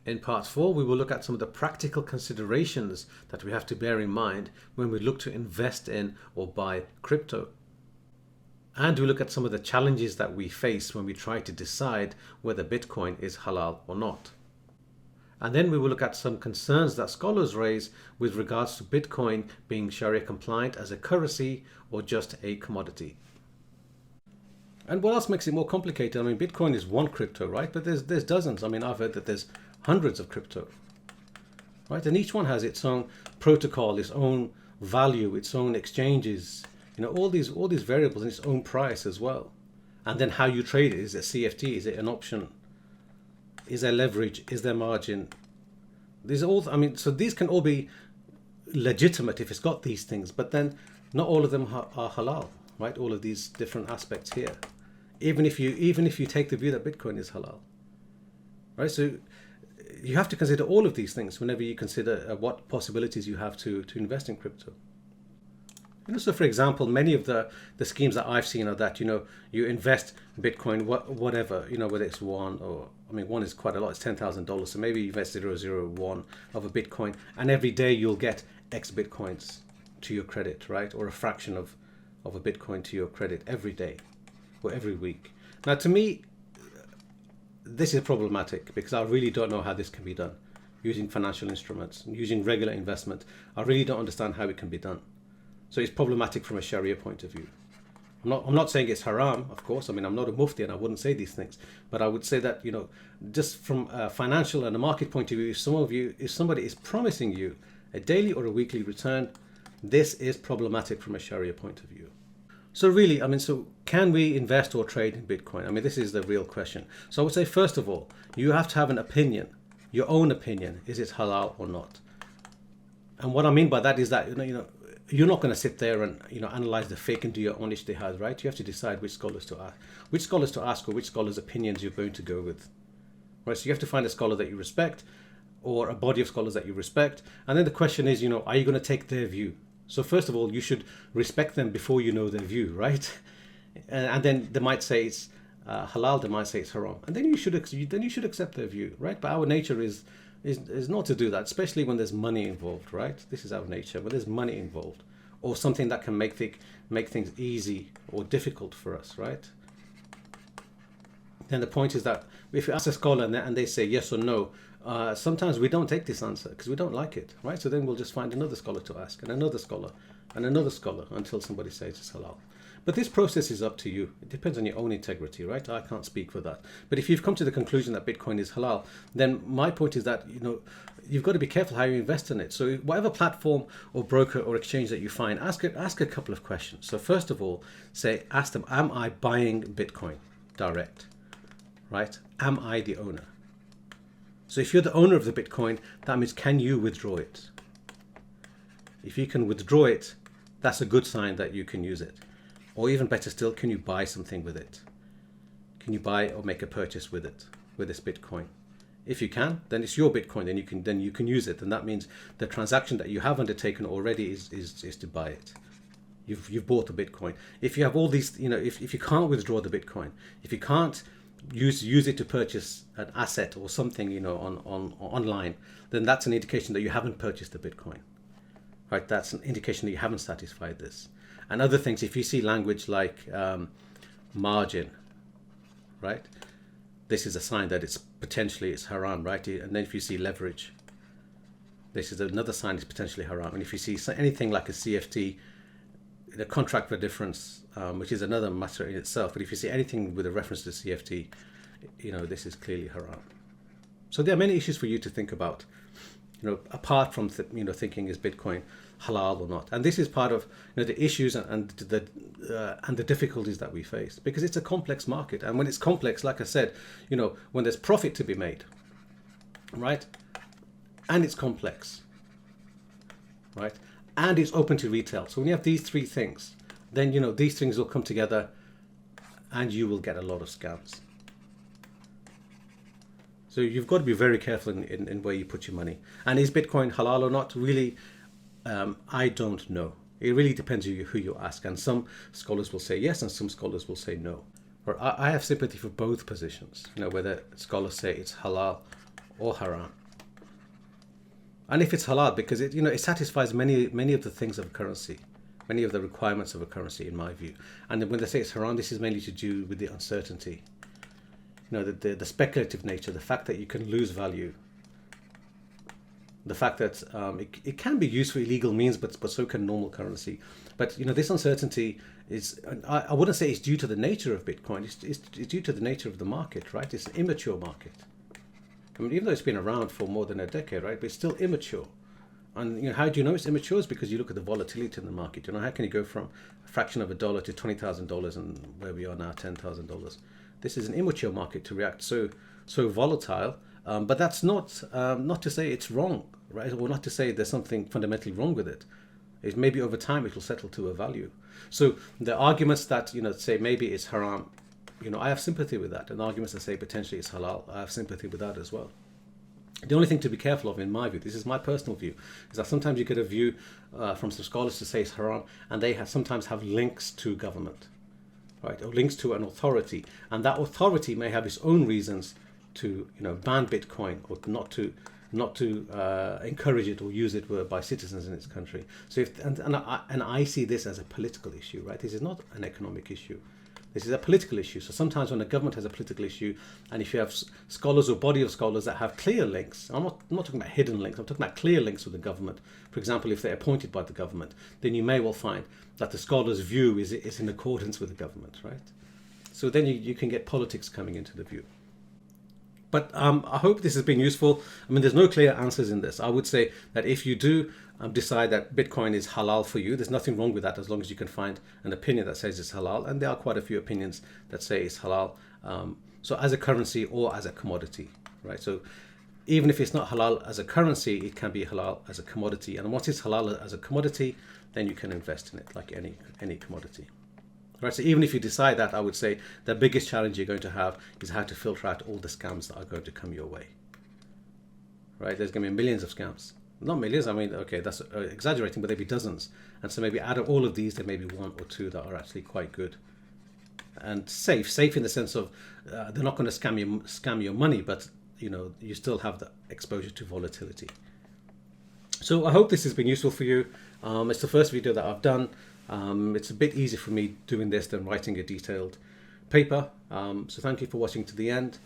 In part 4, we will look at some of the practical considerations that we have to bear in mind when we look to invest in or buy crypto. And we look at some of the challenges that we face when we try to decide whether Bitcoin is halal or not. And then we will look at some concerns that scholars raise with regards to Bitcoin being Sharia compliant as a currency or just a commodity. And what else makes it more complicated? I mean, Bitcoin is one crypto, right? But there's dozens. I mean, I've heard that there's hundreds of crypto, right? And each one has its own protocol, its own value, its own exchanges, all these variables and its own price as well. And then how you trade it. Is it CFD? Is it an option? Is there leverage? Is there margin? So these can all be legitimate if it's got these things, but then not all of them are halal, right? All of these different aspects here. Even if you take the view that Bitcoin is halal, right? So you have to consider all of these things whenever you consider what possibilities you have to invest in crypto. So for example, many of the schemes that I've seen are that, you invest Bitcoin, whatever, whether it's one is quite a lot, it's $10,000. So maybe you invest 0.001 of a Bitcoin, and every day you'll get X Bitcoins to your credit, right? Or a fraction of a Bitcoin to your credit every day or every week. Now, to me, this is problematic because I really don't know how this can be done using financial instruments, using regular investment. I really don't understand how it can be done. So it's problematic from a Sharia point of view. I'm not saying it's haram, of course. I mean, I'm not a mufti and I wouldn't say these things, but I would say that, just from a financial and a market point of view, if somebody is promising you a daily or a weekly return, this is problematic from a Sharia point of view. So really, so can we invest or trade in Bitcoin? I mean, this is the real question. So I would say, first of all, you have to have an opinion, your own opinion. Is it halal or not? And what I mean by that is that, you're not going to sit there and analyze the fiqh and do your own ijtihad, right? You have to decide which scholars to ask or which scholars' opinions you're going to go with, right? So you have to find a scholar that you respect or a body of scholars that you respect, and then the question is, are you going to take their view? So first of all, you should respect them before you know their view, right? And then they might say it's halal, they might say it's haram, and then you should accept their view, right? But our nature is not to do that, especially when there's money involved, right? This is our nature. When there's money involved, or something that can make things easy or difficult for us, right? Then the point is that if you ask a scholar and they say yes or no, sometimes we don't take this answer because we don't like it, right? So then we'll just find another scholar to ask, and another scholar, and another scholar, until somebody says it's halal. But this process is up to you. It depends on your own integrity, right? I can't speak for that. But if you've come to the conclusion that Bitcoin is halal, then my point is that, you've got to be careful how you invest in it. So whatever platform or broker or exchange that you find, ask a couple of questions. So first of all, ask them, am I buying Bitcoin direct, right? Am I the owner? So if you're the owner of the Bitcoin, that means, can you withdraw it? If you can withdraw it, that's a good sign that you can use it. Or even better still, can you buy something with it? Can you buy or make a purchase with it, with this Bitcoin? If you can, then it's your Bitcoin. Then you can use it, and that means the transaction that you have undertaken already is to buy it. You've bought the Bitcoin. If you have all these, if you can't withdraw the Bitcoin, if you can't use it to purchase an asset or something, on online, then that's an indication that you haven't purchased the Bitcoin, right? That's an indication that you haven't satisfied this. And other things, if you see language like margin, right? This is a sign that it's haram, right? And then if you see leverage, this is another sign it's potentially haram. And if you see anything like a CFT, the contract for difference, which is another matter in itself, but if you see anything with a reference to CFT, this is clearly haram. So there are many issues for you to think about, apart from thinking, is Bitcoin halal or not? And this is part of the issues and the difficulties that we face, because it's a complex market. And when it's complex, like I said, when there's profit to be made, right, and it's complex, right, and it's open to retail. So when you have these three things, then these things will come together, and you will get a lot of scams. So you've got to be very careful in where you put your money. And is Bitcoin halal or not? Really, I don't know. It really depends who you ask. And some scholars will say yes, and some scholars will say no. Or I have sympathy for both positions. Whether scholars say it's halal or haram. And if it's halal, because it satisfies many of the things of a currency, many of the requirements of a currency, in my view. And when they say it's haram, this is mainly to do with the uncertainty, the speculative nature, the fact that you can lose value, the fact that it can be used for illegal means, but so can normal currency. But this uncertainty is, I wouldn't say it's due to the nature of Bitcoin. It's due to the nature of the market, right? It's an immature market. I mean, even though it's been around for more than a decade, right? But it's still immature. And how do you know it's immature? It's because you look at the volatility in the market. How can you go from a fraction of a dollar to $20,000 and where we are now, $10,000? This is an immature market to react so volatile. But that's not to say it's wrong, right? Or not to say there's something fundamentally wrong with it. It maybe over time it will settle to a value. So the arguments that say maybe it's haram, I have sympathy with that. And arguments that say potentially it's halal, I have sympathy with that as well. The only thing to be careful of, in my view, this is my personal view, is that sometimes you get a view from some scholars to say it's haram, and they sometimes have links to government, right, or links to an authority, and that authority may have its own reasons to ban Bitcoin, or not to encourage it or use it by citizens in its country. So and I see this as a political issue, right? This is not an economic issue. This is a political issue. So sometimes when a government has a political issue, and if you have scholars or body of scholars that have clear links, I'm not talking about hidden links, I'm talking about clear links with the government. For example, if they're appointed by the government, then you may well find that the scholar's view is in accordance with the government, right? So then you can get politics coming into the view. But I hope this has been useful. I mean, there's no clear answers in this. I would say that if you do decide that Bitcoin is halal for you, there's nothing wrong with that as long as you can find an opinion that says it's halal. And there are quite a few opinions that say it's halal. So as a currency or as a commodity, right? So even if it's not halal as a currency, it can be halal as a commodity. And once it's halal as a commodity, then you can invest in it like any commodity. Right, so even if you decide that, I would say the biggest challenge you're going to have is how to filter out all the scams that are going to come your way. Right, there's going to be millions of scams. Not millions, I mean, okay, that's exaggerating, but there'll be dozens. And so maybe out of all of these, there may be one or two that are actually quite good. And safe in the sense of they're not going to scam your money, but you still have the exposure to volatility. So I hope this has been useful for you. It's the first video that I've done. It's a bit easier for me doing this than writing a detailed paper. So thank you for watching to the end.